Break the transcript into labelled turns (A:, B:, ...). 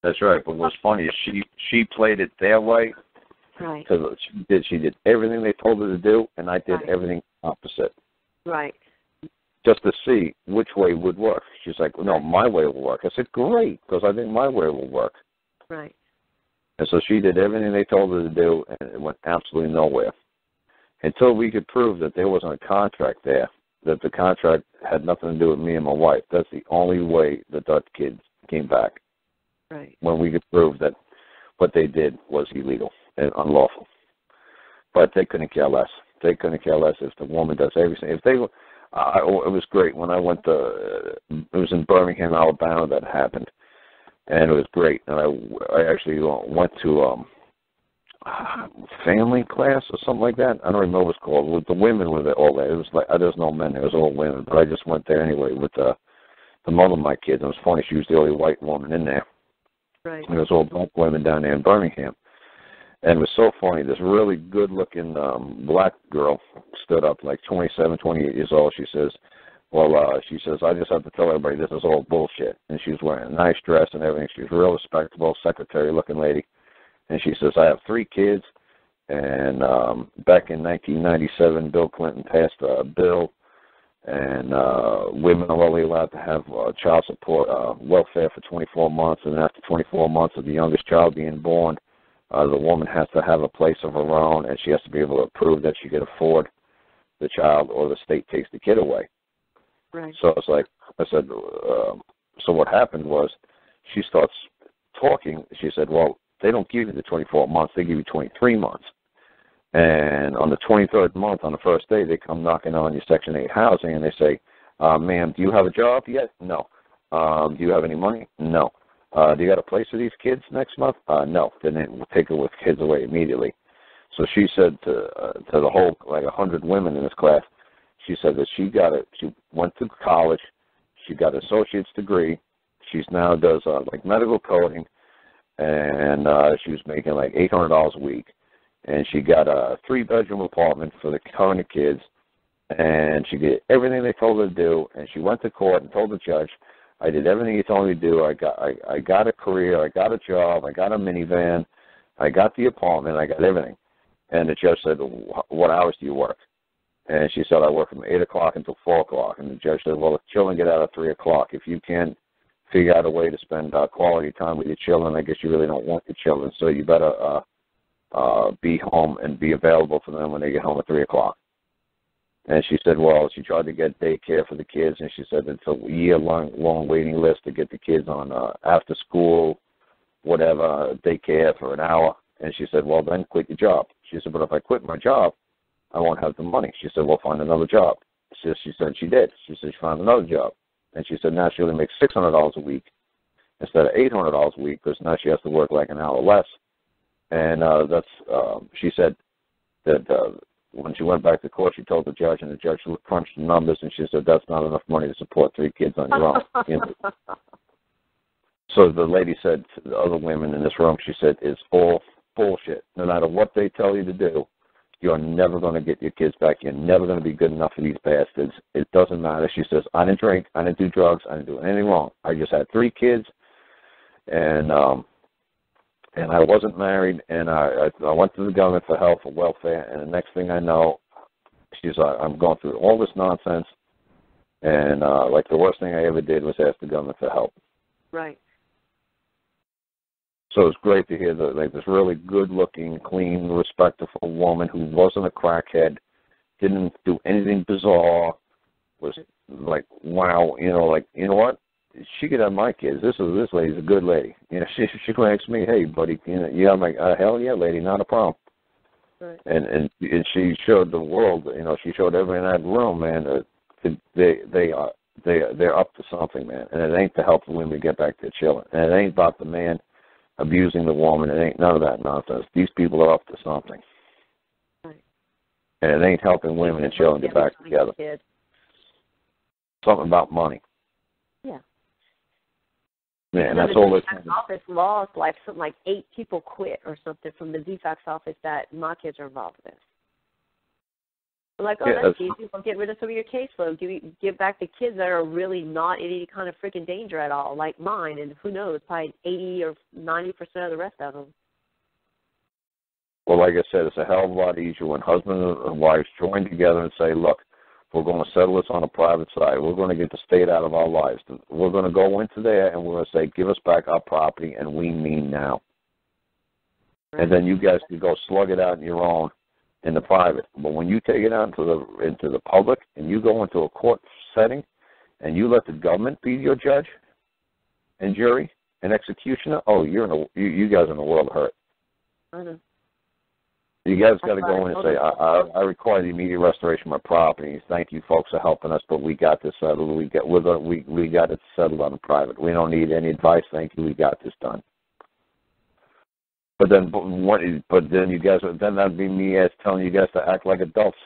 A: That's right. But what's funny is she played it their way.
B: Right.
A: Because she did everything they told her to do, and I did everything opposite.
B: Right.
A: Just to see which way would work. She's like, no, my way will work. I said, great, because I think my way will work.
B: Right.
A: And so she did everything they told her to do, and it went absolutely nowhere. Until we could prove that there wasn't a contract there, that the contract had nothing to do with me and my wife. That's the only way that kids came back.
B: Right.
A: When we could prove that what they did was illegal and unlawful. But they couldn't care less. They couldn't care less if the woman does everything. If they, it was great when I went to. It was in Birmingham, Alabama that happened, and it was great. And I actually went to family class or something like that. I don't remember what it's called. With the women with it, all that. It was like there's no men. It was all women. But I just went there anyway with the mother of my kids. It was funny. She was the only white woman in there.
B: Right.
A: And it was all black women down there in Birmingham. And it was so funny. This really good-looking black girl stood up, like 27, 28 years old. She says, I just have to tell everybody this is all bullshit. And she was wearing a nice dress and everything. She was a real respectable, secretary-looking lady. And she says, I have 3 kids. And back in 1997, Bill Clinton passed a bill, and women are only allowed to have child support, welfare for 24 months. And after 24 months of the youngest child being born, the woman has to have a place of her own, and she has to be able to prove that she can afford the child, or the state takes the kid away.
B: Right.
A: So it's like I said. So what happened was, she starts talking. She said, "Well, they don't give you the 24 months; they give you 23 months." And on the 23rd month, on the first day, they come knocking on your Section 8 housing, and they say, "Ma'am, do you have a job yet? No. Do you have any money? No. Do you got a place for these kids next month? No." Then they will take her with kids away immediately. So she said to the whole, like 100 women in this class, she said that she went to college, she got an associate's degree, she's now does like medical coding, and she was making like $800 a week, and she got a 3-bedroom apartment for the current kids, and she did everything they told her to do, and she went to court and told the judge, I did everything you told me to do. I got a career. I got a job. I got a minivan. I got the apartment. I got everything. And the judge said, what hours do you work? And she said, I work from 8 o'clock until 4 o'clock. And the judge said, well, the children get out at 3 o'clock. If you can't figure out a way to spend quality time with your children, I guess you really don't want your children. So you better be home and be available for them when they get home at 3 o'clock. And she said, well, she tried to get daycare for the kids, and she said it's a year-long waiting list to get the kids on after school, whatever, daycare for an hour. And she said, well, then quit your job. She said, but if I quit my job, I won't have the money. She said, well, find another job. She said she did. She said she found another job. And she said now she only makes $600 a week instead of $800 a week, because now she has to work like an hour less. And she said that when she went back to court, she told the judge, and the judge crunched the numbers, and she said, that's not enough money to support 3 kids on your own. You know? So the lady said to the other women in this room, she said, it's all bullshit. No matter what they tell you to do, you're never going to get your kids back. You're never going to be good enough for these bastards. It doesn't matter. She says, I didn't drink. I didn't do drugs. I didn't do anything wrong. I just had 3 kids, and I wasn't married, and I went to the government for health or welfare, and the next thing I know, she's like, I'm going through all this nonsense, and like the worst thing I ever did was ask the government for help.
B: Right.
A: So it's great to hear that, like, this really good-looking, clean, respectful woman who wasn't a crackhead, didn't do anything bizarre, was like, wow, you know, like, you know what? She could have my kids. This lady's a good lady. You know, she asks me, hey, buddy, you know, I'm like, hell yeah, lady, not a problem.
B: Right.
A: And she showed the world, you know, she showed everyone in that room, man, they're up to something, man. And it ain't to help the women get back to their children. And it ain't about the man abusing the woman. It ain't none of that nonsense. These people are up to something.
B: Right.
A: And it ain't helping women and children get back together. Something about money.
B: Yeah.
A: Yeah, and that's all it's
B: office laws, like something like 8 people quit or something from the DFACS office that my kids are involved with. Like, oh, that's easy. We'll get rid of some of your caseload. Give back the kids that are really not in any kind of freaking danger at all, like mine, and who knows, probably 80 or 90% of the rest of them.
A: Well, like I said, it's a hell of a lot easier when husband and wives join together and say, look, we're going to settle this on a private side. We're going to get the state out of our lives. We're going to go into there and we're going to say, give us back our property, and we mean now. Right. And then you guys can go slug it out on your own in the private. But when you take it out into the public and you go into a court setting and you let the government be your judge and jury and executioner, oh, you guys are in a world of hurt.
B: I know.
A: You guys got to go in and say, I require the immediate restoration of my property. Thank you, folks, for helping us, but we got this settled. We got it settled on the private. We don't need any advice. Thank you. We got this done. But then you guys, then that'd be me as telling you guys to act like adults